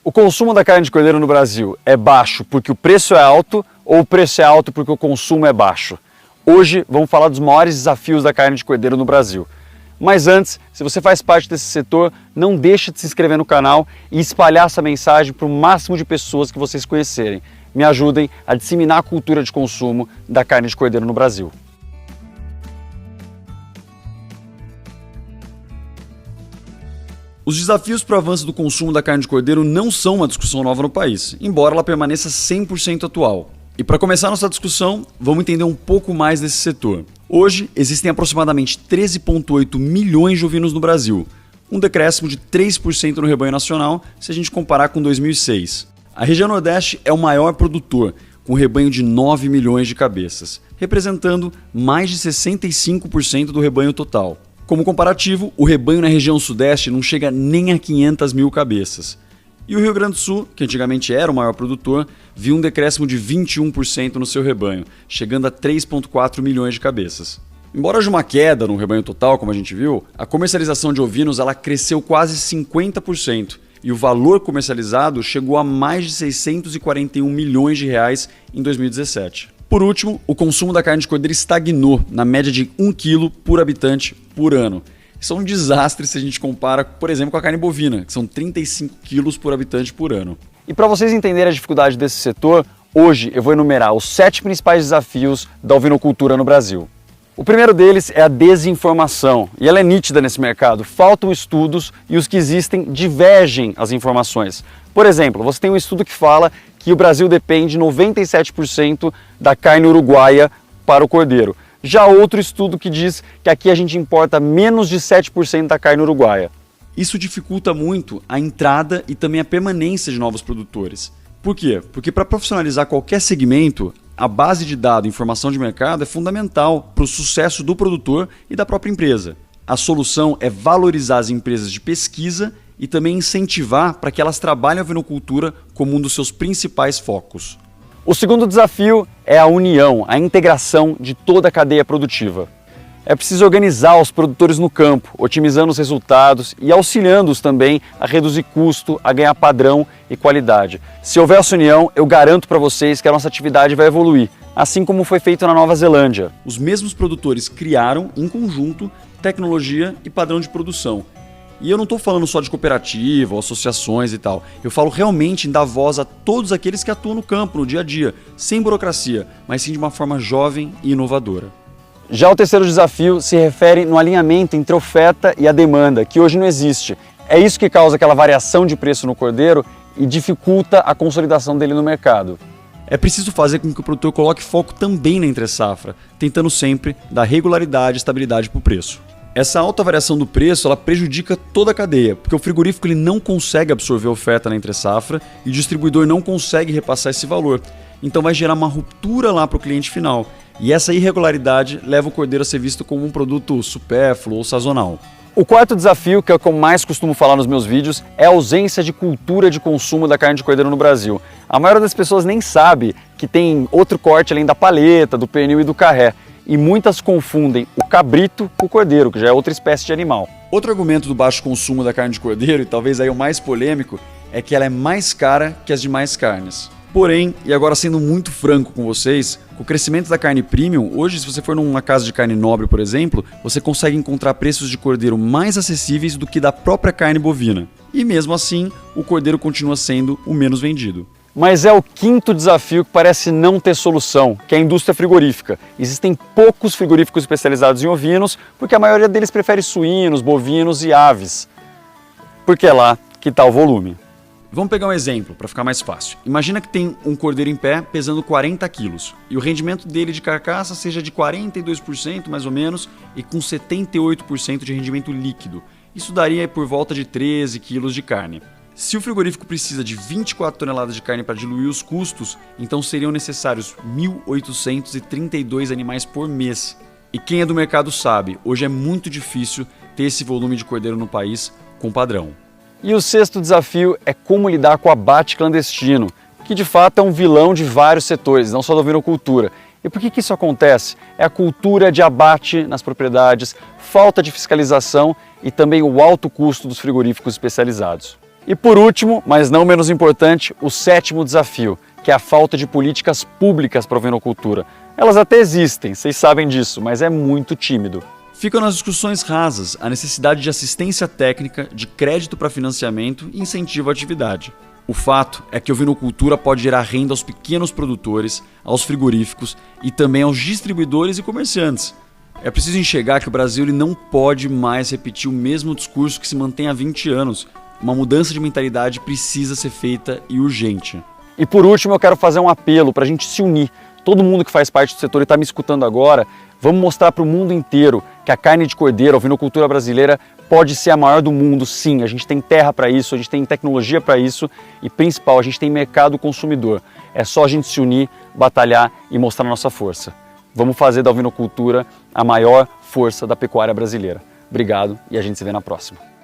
O consumo da carne de cordeiro no Brasil é baixo porque o preço é alto ou o preço é alto porque o consumo é baixo? Hoje vamos falar dos maiores desafios da carne de cordeiro no Brasil. Mas antes, se você faz parte desse setor, não deixe de se inscrever no canal e espalhar essa mensagem para o máximo de pessoas que vocês conhecerem. Me ajudem a disseminar a cultura de consumo da carne de cordeiro no Brasil. Os desafios para o avanço do consumo da carne de cordeiro não são uma discussão nova no país, embora ela permaneça 100% atual. E para começar nossa discussão, vamos entender um pouco mais desse setor. Hoje, existem aproximadamente 13,8 milhões de ovinos no Brasil, um decréscimo de 3% no rebanho nacional se a gente comparar com 2006. A região Nordeste é o maior produtor, com um rebanho de 9 milhões de cabeças, representando mais de 65% do rebanho total. Como comparativo, o rebanho na região Sudeste não chega nem a 500 mil cabeças. E o Rio Grande do Sul, que antigamente era o maior produtor, viu um decréscimo de 21% no seu rebanho, chegando a 3,4 milhões de cabeças. Embora haja uma queda no rebanho total, como a gente viu, a comercialização de ovinos ela cresceu quase 50% e o valor comercializado chegou a mais de 641 milhões de reais em 2017. Por último, o consumo da carne de cordeiro estagnou na média de 1 kg por habitante por ano. Isso é um desastre se a gente compara, por exemplo, com a carne bovina, que são 35 quilos por habitante por ano. E para vocês entenderem a dificuldade desse setor, hoje eu vou enumerar os 7 principais desafios da ovinocultura no Brasil. O primeiro deles é a desinformação, e ela é nítida nesse mercado. Faltam estudos e os que existem divergem as informações. Por exemplo, você tem um estudo que fala que o Brasil depende 97% da carne uruguaia para o cordeiro. Já outro estudo que diz que aqui a gente importa menos de 7% da carne uruguaia. Isso dificulta muito a entrada e também a permanência de novos produtores. Por quê? Porque para profissionalizar qualquer segmento, a base de dados e informação de mercado é fundamental para o sucesso do produtor e da própria empresa. A solução é valorizar as empresas de pesquisa e também incentivar para que elas trabalhem a ovinocultura como um dos seus principais focos. O segundo desafio é a união, a integração de toda a cadeia produtiva. É preciso organizar os produtores no campo, otimizando os resultados e auxiliando-os também a reduzir custo, a ganhar padrão e qualidade. Se houver essa união, eu garanto para vocês que a nossa atividade vai evoluir, assim como foi feito na Nova Zelândia. Os mesmos produtores criaram, em conjunto, tecnologia e padrão de produção. E eu não estou falando só de cooperativa ou associações e tal. Eu falo realmente em dar voz a todos aqueles que atuam no campo, no dia a dia, sem burocracia, mas sim de uma forma jovem e inovadora. Já o terceiro desafio se refere no alinhamento entre a oferta e a demanda, que hoje não existe. É isso que causa aquela variação de preço no cordeiro e dificulta a consolidação dele no mercado. É preciso fazer com que o produtor coloque foco também na entre-safra, tentando sempre dar regularidade e estabilidade para o preço. Essa alta variação do preço ela prejudica toda a cadeia, porque o frigorífico ele não consegue absorver a oferta na entre-safra e o distribuidor não consegue repassar esse valor. Então vai gerar uma ruptura lá para o cliente final. E essa irregularidade leva o cordeiro a ser visto como um produto supérfluo ou sazonal. O quarto desafio, que é o que eu mais costumo falar nos meus vídeos, é a ausência de cultura de consumo da carne de cordeiro no Brasil. A maioria das pessoas nem sabe que tem outro corte além da paleta, do pernil e do carré. E muitas confundem o cabrito com o cordeiro, que já é outra espécie de animal. Outro argumento do baixo consumo da carne de cordeiro, e talvez aí o mais polêmico, é que ela é mais cara que as demais carnes. Porém, e agora sendo muito franco com vocês, com o crescimento da carne premium, hoje se você for numa casa de carne nobre, por exemplo, você consegue encontrar preços de cordeiro mais acessíveis do que da própria carne bovina. E mesmo assim, o cordeiro continua sendo o menos vendido. Mas é o quinto desafio que parece não ter solução, que é a indústria frigorífica. Existem poucos frigoríficos especializados em ovinos, porque a maioria deles prefere suínos, bovinos e aves. Porque é lá que está o volume. Vamos pegar um exemplo para ficar mais fácil. Imagina que tem um cordeiro em pé pesando 40 quilos e o rendimento dele de carcaça seja de 42% mais ou menos e com 78% de rendimento líquido. Isso daria por volta de 13 quilos de carne. Se o frigorífico precisa de 24 toneladas de carne para diluir os custos, então seriam necessários 1.832 animais por mês. E quem é do mercado sabe, hoje é muito difícil ter esse volume de cordeiro no país com padrão. E o sexto desafio é como lidar com o abate clandestino, que de fato é um vilão de vários setores, não só da ovinocultura. E por que isso acontece? É a cultura de abate nas propriedades, falta de fiscalização e também o alto custo dos frigoríficos especializados. E por último, mas não menos importante, o 7º desafio, que é a falta de políticas públicas para a ovinocultura. Elas até existem, vocês sabem disso, mas é muito tímido. Ficam nas discussões rasas a necessidade de assistência técnica, de crédito para financiamento e incentivo à atividade. O fato é que a ovinocultura pode gerar renda aos pequenos produtores, aos frigoríficos e também aos distribuidores e comerciantes. É preciso enxergar que o Brasil ele não pode mais repetir o mesmo discurso que se mantém há 20 anos. Uma mudança de mentalidade precisa ser feita e urgente. E por último, eu quero fazer um apelo para a gente se unir. Todo mundo que faz parte do setor e está me escutando agora, vamos mostrar para o mundo inteiro que a carne de cordeiro, a ovinocultura brasileira, pode ser a maior do mundo, sim. A gente tem terra para isso, a gente tem tecnologia para isso e, principal, a gente tem mercado consumidor. É só a gente se unir, batalhar e mostrar a nossa força. Vamos fazer da ovinocultura a maior força da pecuária brasileira. Obrigado e a gente se vê na próxima.